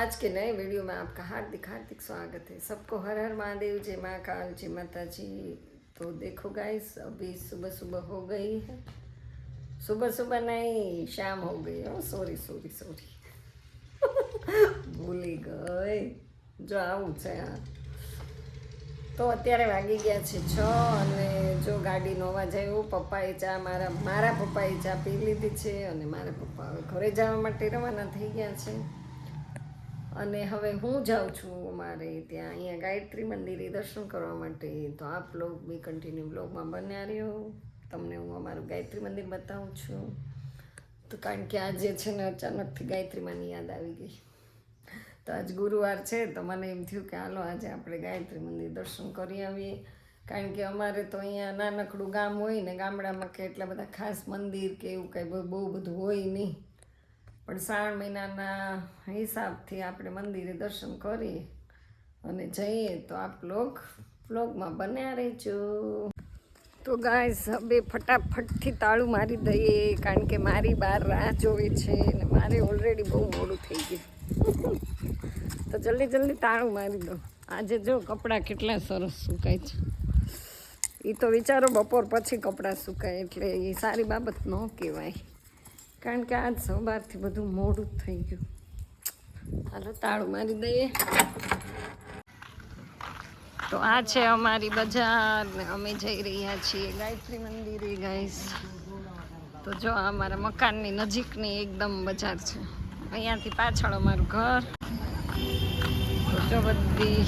आज के नए वीडियो में आपका हार्दिक हार्दिक स्वागत है। सबको हर हर महादेव, जय महाकाल, जय माता जी। तो देखो गाइस, अभी सुबह सुबह हो गई है। सुबह सुबह नहीं, शाम हो गई हो। सॉरी सॉरी सॉरी ભૂલી ગઈ જો આવું છે આ તો અત્યારે વાગી ગયા છે 6 અને જો ગાડીનો અવાજ આવ્યો પપ્પાએ ચા મારા પપ્પાએ ચા પી લીધી છે અને મારા પપ્પા હવે ઘરે જવા માટે રવાના થઈ ગયા છે અને હવે હું જાઉં છું અમારે ત્યાં અહીંયા ગાયત્રી મંદિરે દર્શન કરવા માટે। તો આપ લોગ બી કન્ટિન્યુ બ્લોગમાં બન્યા રહ્યો, તમને હું અમારું ગાયત્રી મંદિર બતાવું છું। તો કારણ કે આજે છે ને અચાનકથી ગાયત્રી માની યાદ આવી ગઈ। તો આજ ગુરુવાર છે તો મને એમ થયું કે હાલો આજે આપણે ગાયત્રી મંદિર દર્શન કરી આવીએ। કારણ કે અમારે તો અહીંયા નાનકડું ગામ હોય ને, ગામડામાં કે એટલા બધા ખાસ મંદિર કે એવું કંઈ બહુ બધું હોય નહીં, પણ શ્રાવણ મહિનાના હિસાબથી આપણે મંદિરે દર્શન કરીએ અને જઈએ। તો આપ લોગ વ્લોગમાં બન્યા રહેજો। તો ગાઈસ હવે ફટાફટથી તાળું મારી દઈએ, કારણ કે મારી બહાર રાહ જોવે છે અને મારે ઓલરેડી બહુ મોડું થઈ ગયું। તો જલ્દી જલ્દી તાળું મારી દો। આજે જો કપડાં કેટલા સરસ સુકાય છે, એ તો વિચારો બપોર પછી કપડાં સુકાય એટલે એ સારી બાબત ન કહેવાય, કારણ કે આજ સવારથી બધું મોડું જ થઈ ગયું। હાલો તાળું મારી દઈએ। તો આ છે અમારી બજાર ને અમે જઈ રહ્યા છીએ ગાયત્રી મંદિરે ગાઈસ। તો જો આ અમારા મકાનની નજીકની એકદમ બજાર છે, અહીંયાથી પાછળ અમારું ઘર। તો જો બધી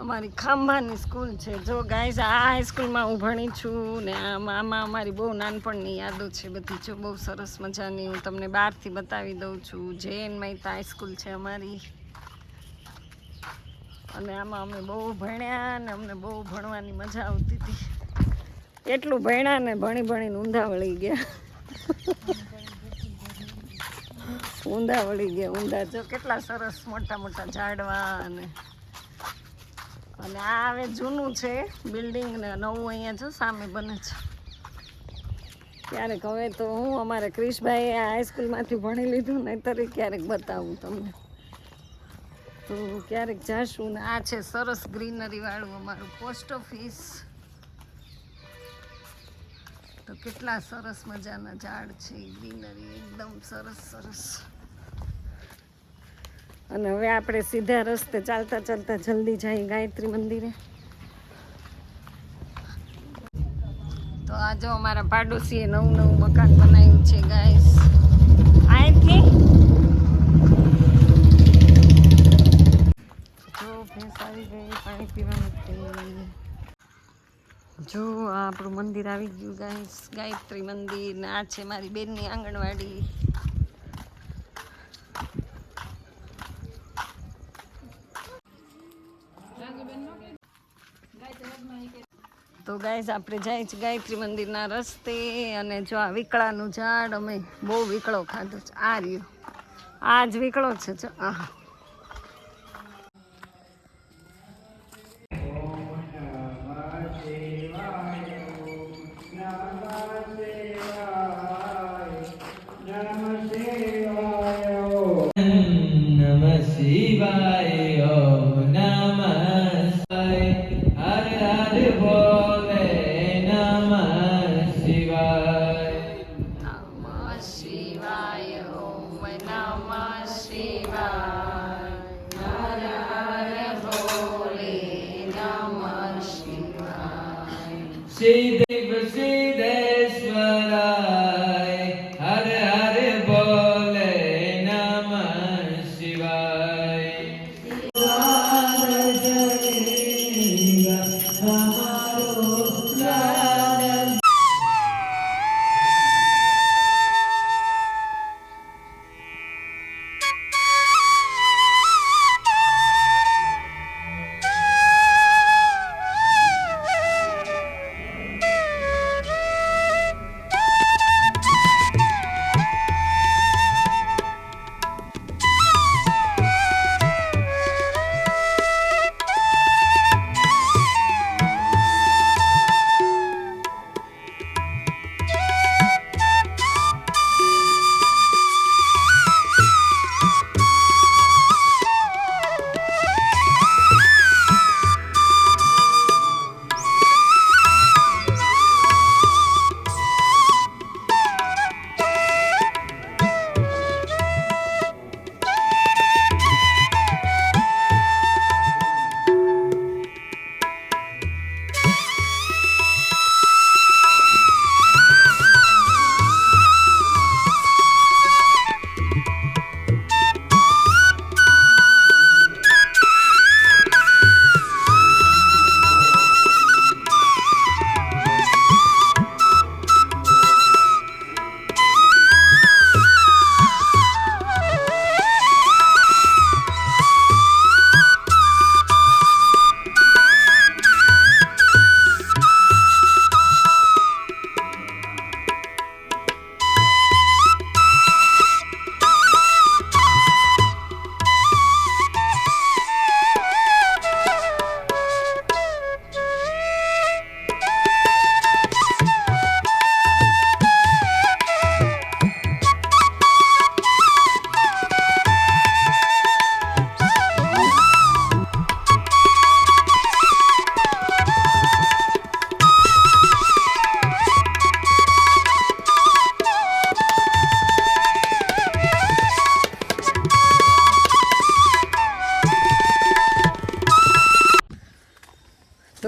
અમારી ખાંભાની સ્કૂલ છે। જો ગાઈસ આ હાઈસ્કૂલમાં હું ભણી છું ને આમાં અમારી બહુ નાનપણની યાદો છે બધી, જો બહુ સરસ મજાની હું તમને બહારથી બતાવી દઉં છું। જૈન મહેતા હાઈસ્કૂલ છે અમારી, અને આમાં અમે બહુ ભણ્યા ને અમને બહુ ભણવાની મજા આવતી હતી। એટલું ભણ્યા ને ભણી ભણીને ઊંધા વળી ગયા ઊંધા વળી ગયા ઊંધા। જો કેટલા સરસ મોટા મોટા ઝાડવા અને આ હવે જૂનું છે બિલ્ડિંગ ને નવું અહીંયા જો સામે બને છે। ક્યારેક હવે તો હું અમારા ક્રિશભાઈ આ હાઈસ્કૂલમાંથી ભણી લીધું, નહીંતર ક્યારેક બતાવું તમને, તો ક્યારેક જાશું। ને આ છે સરસ ગ્રીનરી વાળું અમારું પોસ્ટ ઓફિસ। તો કેટલા સરસ મજાના ઝાડ છે, ગ્રીનરી એકદમ સરસ સરસ। અને હવે આપણે સીધા રસ્તે ચાલતા ચાલતા જલ્દી જઈએ ગાયત્રી મંદિરે। તો આ જો અમારા પાડોશીએ નવું મકાન બનાવ્યું છે ગાઈસ। અહીંથી જો ભેંસ આવી ગઈ પાણી પીવા માટે। જો આ આપણું મંદિર આવી ગયું ગાઈસ, ગાયત્રી મંદિર, ને આ છે મારી બેનની આંગણવાડી। તો ગાઈસ આપણે જાય છે ગાયત્રી મંદિરના રસ્તે, અને જો આ વીકળાનું ઝાડ અમે બહુ વીકળો ખાધો છે। આ રહ્યો આ જ વીકળો છે જો આ। નમઃ શિવાય, ઓમ નમઃ શિવાય, હર હર બોલે નમઃ શિવાય, નમઃ શિવાય, ઓમ નમઃ શિવાય, હર હર ભોલે નમઃ શિવાય, સિદ્ધિ સિદ્ધેશ્વરાય, હર હર બોલે નમઃ શિવાય।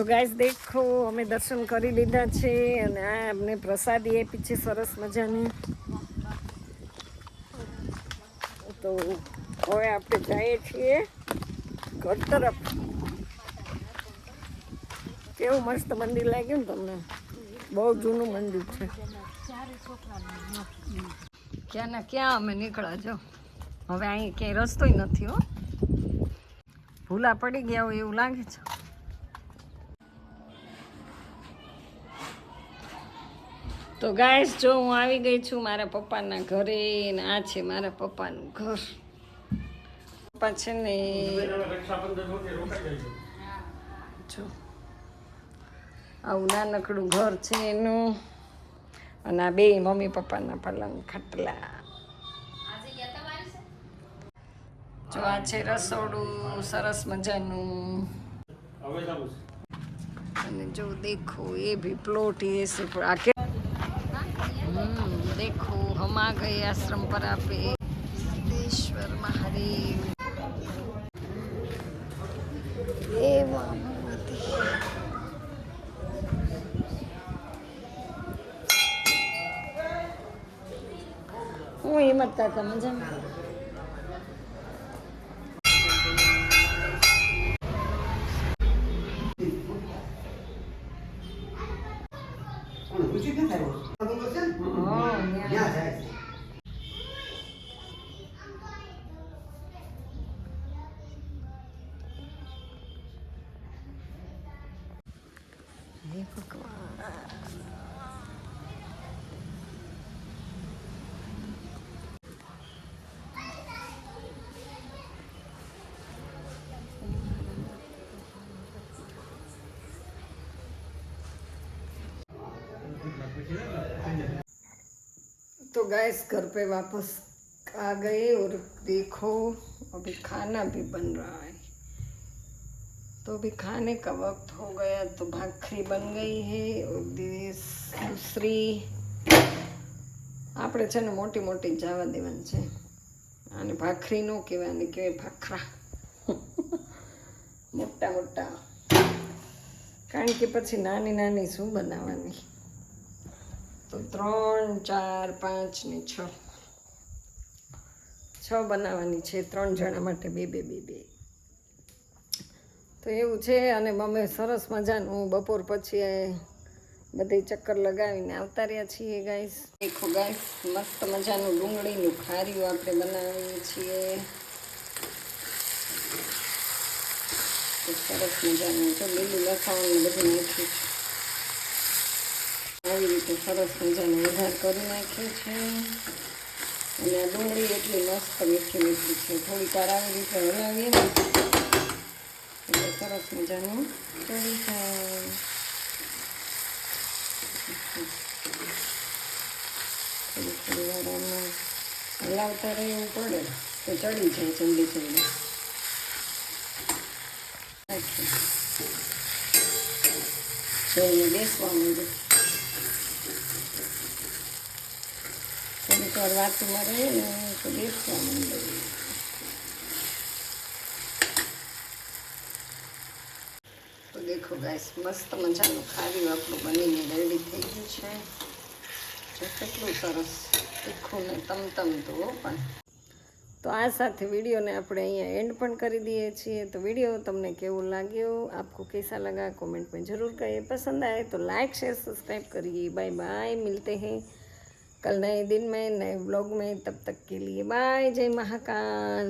ગાઈસ દેખો અમે દર્શન કરી લીધા છે અને આ અમને પ્રસાદી આપી છે સરસ મજાની. તો હવે આપણે જઈએ છીએ ઘર તરફ. કેવું મસ્ત મંદિર લાગ્યું ને તમને? બહુ જૂનું મંદિર છે. ક્યાં ના ક્યાં અમે નીકળ્યા જો. હવે અહીં ક્યાંય રસ્તોય નથી હો. ભૂલા પડી ગયા હોય એવું લાગે છે. તો ગાઈસ જો હું આવી ગઈ છું મારા પપ્પાના ઘરે ને આ છે મારા પપ્પાનું ઘર. પપ્પા છે ને જો આવું નાનકડું ઘર છે એનું અને આ બે મમ્મી પપ્પાના પલંગ ખાટલા. જો આ છે રસોડું સરસ મજાનું અને જો દેખો એ ભી પ્લોટ એસે પર આકે देखो हम आ गए आश्रम पर पे सिद्धेश्वर महादेव હું હિંમત હતા મજામાં. હે ભગવાન तो गैस घर पे वापस आ गए और देखो अभी खाना भी बन रहा है. तो अभी खाने का वक्त हो गया तो भाखरी बन गई है और दूसरी આપણે છે ને મોટી મોટી જવા દેવાની છે. અને ભાખરી નો કહેવાય ને કહેવાય ભાખરા. મોટા મોટા કારણ કે પછી નાની નાની શું બનાવવાની. તો 3 4 5 ને 6 બનાવવાની છે 3 જણા માટે બે. તો એવું છે. અને મમ્મી સરસ મજાનું બપોર પછી બધી ચક્કર લગાવીને આવતા રહ્યા છીએ ગાઈસ. દેખો ગાઈસ મસ્ત મજાનું ડુંગળીનું ખાર્યું આપણે બનાવીએ છીએ. તો સરસ મજાનું તો લીલું લસણ બધું નાખ્યું છે. આવી રીતે સરસ મજાનું વઘાર કરી નાખ્યું છે. અને આ ડુંગળી એટલી મસ્ત મીઠી મીઠી છે. થોડીક વાર આવી રીતે હલાવીએ ને એટલે સરસ મજાનું ચડી જાય. થોડી વાર આમાં હલાવતા રહેવું પડે તો ચડી જાય જલ્દી જલ્દી. બેસવા માંડે થોડીક વાર વાતમાં રહે ને તો બેસવા માંડે. તો દેખો ગાઈસ મસ્ત મજાનું ખારી આપણું બનીને રેડી થઈ ગયું છે. જો કેટલું સરસ તીખું ને તમતમતું પણ. તો આ સાથે વિડીયોને આપણે અહીંયા એન્ડ પણ કરી દઈએ છીએ. તો વિડીયો તમને કેવું લાગ્યો, આપકો कैसा लगा कमेंट में ज़रूर कहिए. पसंद आए तो लाइक शेयर सब्सक्राइब करिए. बाय बाय, मिलते हैं कल नए दिन में नए व्लॉग में. तब तक के लिए बाय. जय महाकाल.